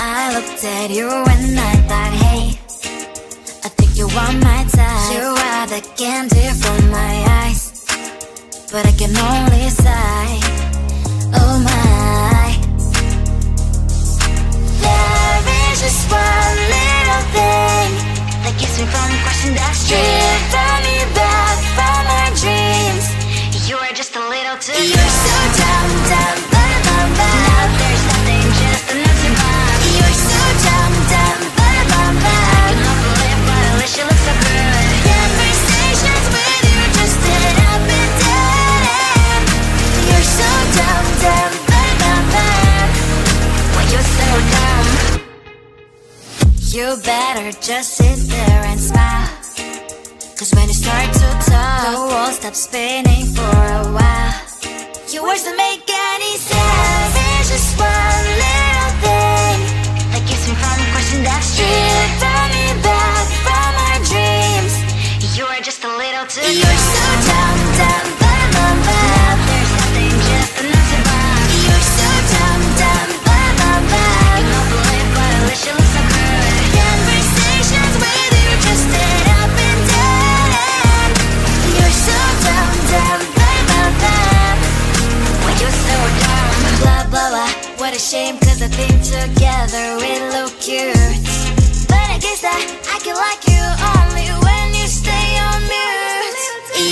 I looked at you and I thought, hey, I think you are my type. You are the candy from my eyes, but I can only sigh, oh my. There is just one little thing that keeps me from crossing that street, driven me back from my dreams. You are just a little too good. You're so dumb, dumb, bum, bum, bum. Now there's nothing, just enough to buy. You're so dumb, dumb, bum, bum, bum. I cannot believe, but at least you look so good. Conversations with you just end up in dead end. You're so dumb, dumb, bum, bum, bum. When you're so dumb, you better just sit there and smile, 'cause when you start to talk, the world stops spinning for a while. Your words don't make any sense. There's just one little thing that keeps me from crossing that street, driven me back from our dreams. You are just a little too good. You're so dumb, dumb, bum, bum, bum. There's nothing, just enough to buy. You're so dumb, dumb, bum, bum, bum. I cannot believe, but at least you look so good. Conversations with you just end up in dead end. You're so dumb, dumb, bum, bum, bum. When you're so dumb, blah, blah, blah. What a shame, 'cause I think together we look cute, but I guess that I can like you only when you stay on mute.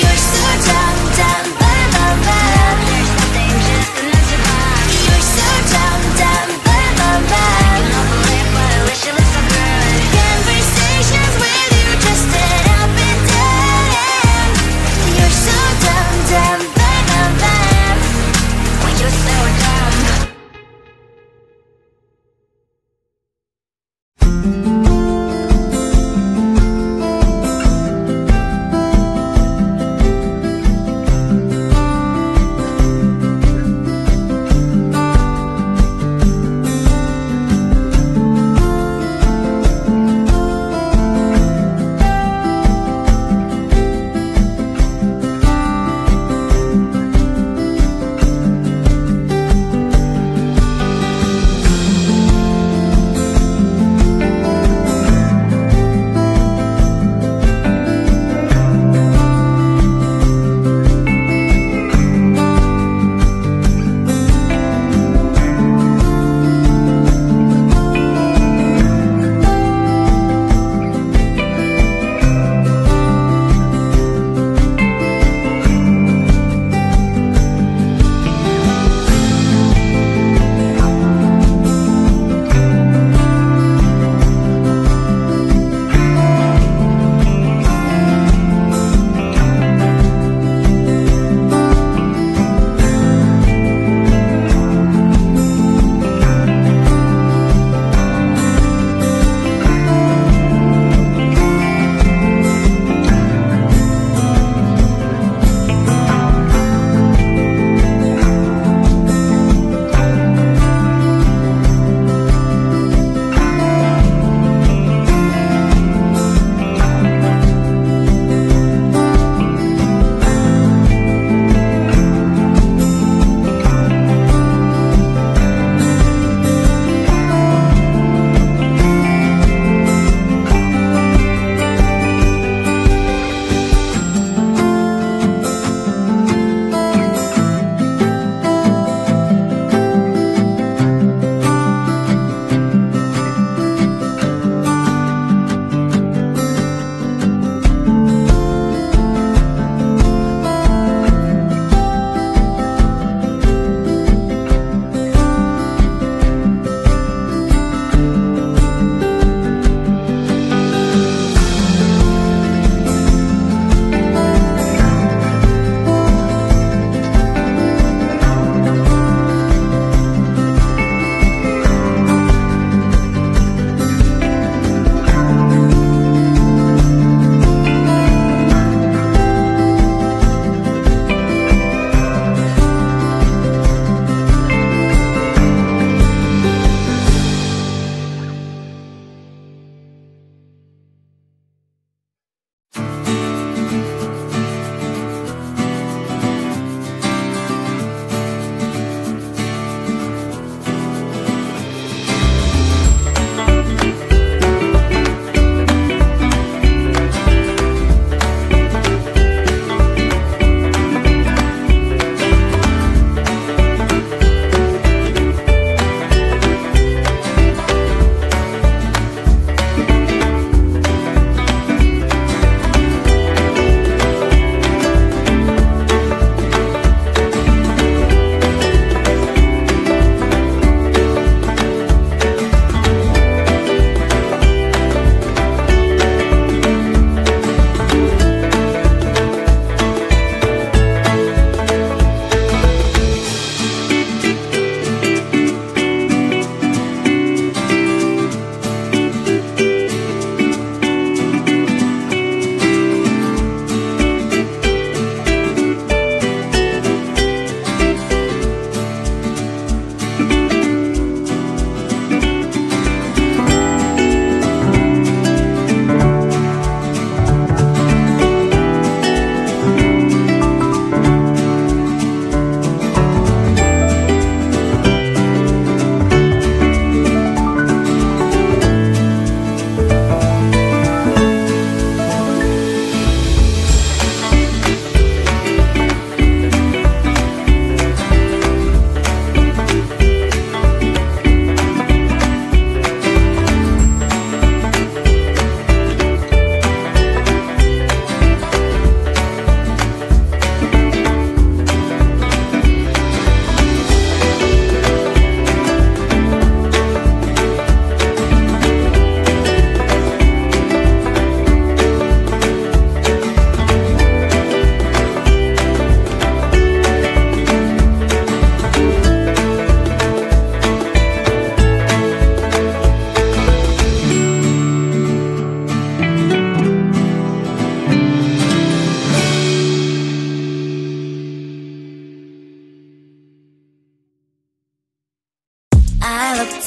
You're so dumb, dumb, bum, bum, bum. There's nothing, just enough to buy. You're so dumb, dumb, bum, bum, bum. I cannot believe, but at least you look so good. Conversations with you just end up in dead end. You're so dumb, dumb, bum, bum, bum. When you're so dumb.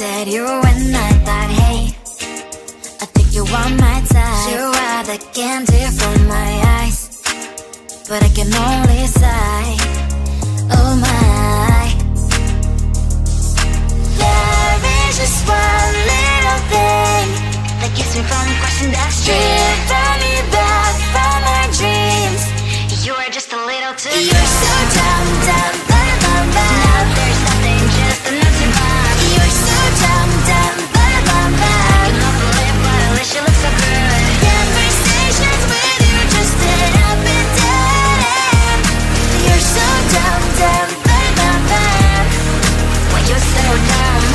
at you when I thought, hey, I think you want my type. You are the candy from my eyes, but I can only sigh, oh my. There is just one little thing that keeps me from crossing that street. Turn me back from my dreams. You are just a little too good. You're so dumb, dumb, bum, bum, bum. Now there's nothing, just an empty bomb. You're so dumb, dumb, bum, bum, bum. I can not believe, but at least you look so good. Conversations with you just end up in dead end. You're so dumb, dumb, bum, bum, bum. When you're so dumb,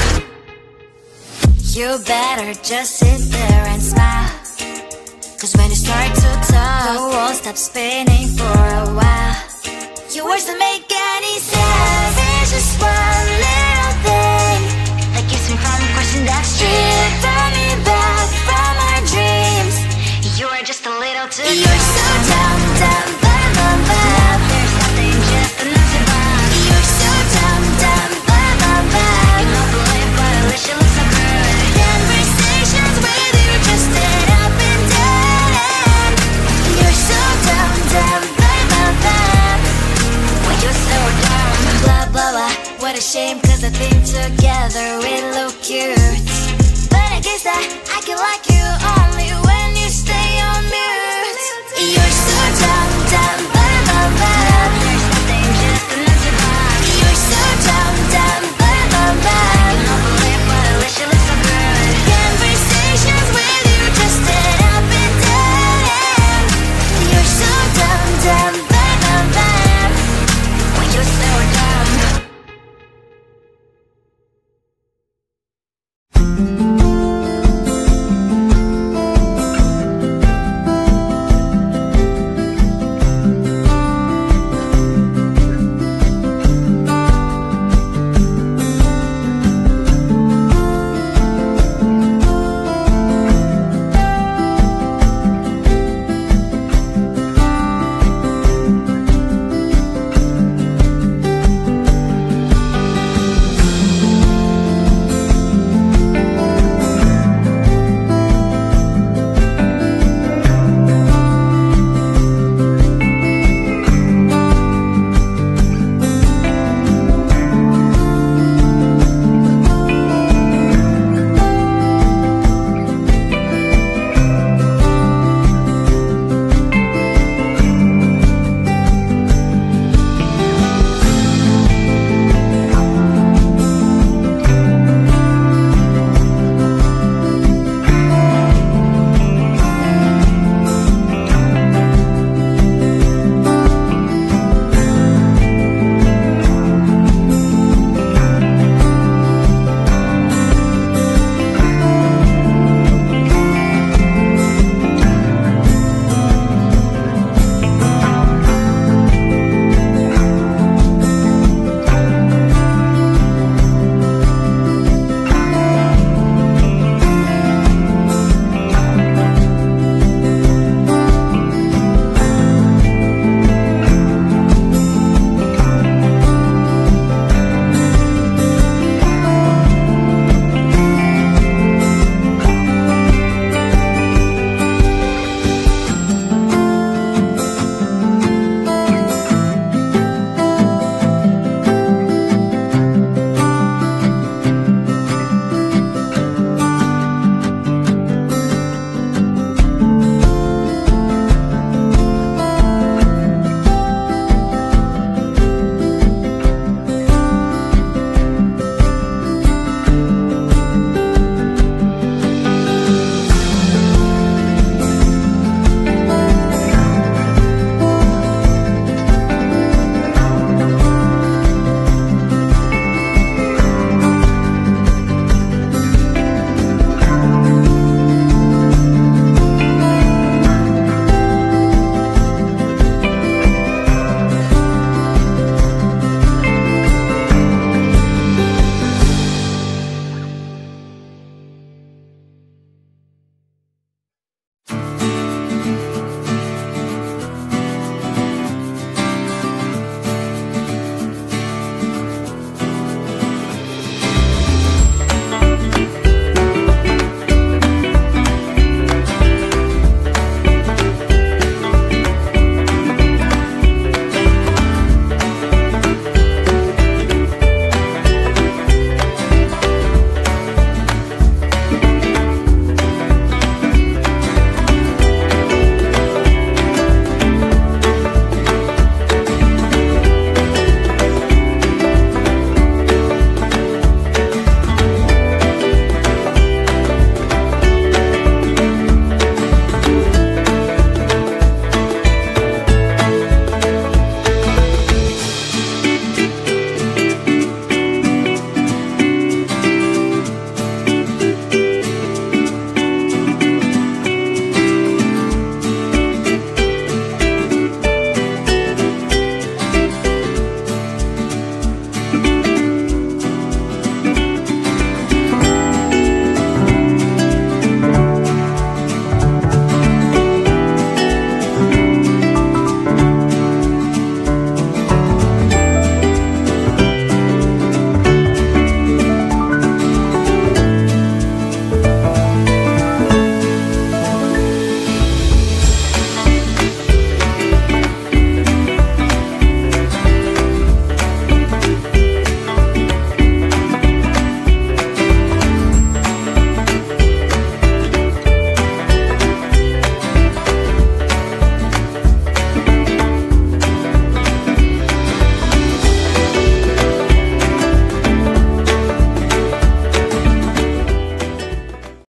you better just sit there and smile, 'cause when you start to talk, the world stops spinning for a while. Your words don't make any sense. There's just one little thing that keeps me from crossing that street. Turn me back from my dreams. You are just a little too good. You're so dumb, dumb, bum, bum, bum. Now there's nothing, just an empty bomb. You're so dumb, dumb, bum, bum, bum. I can not believe, but at least you look so good. Conversations with you just end up in dead end. You're so dumb, dumb, bum, bum, bum. When you're so dumb, blah, blah, blah. What a shame, 'cause I think together we look cute. But I guess that I can lie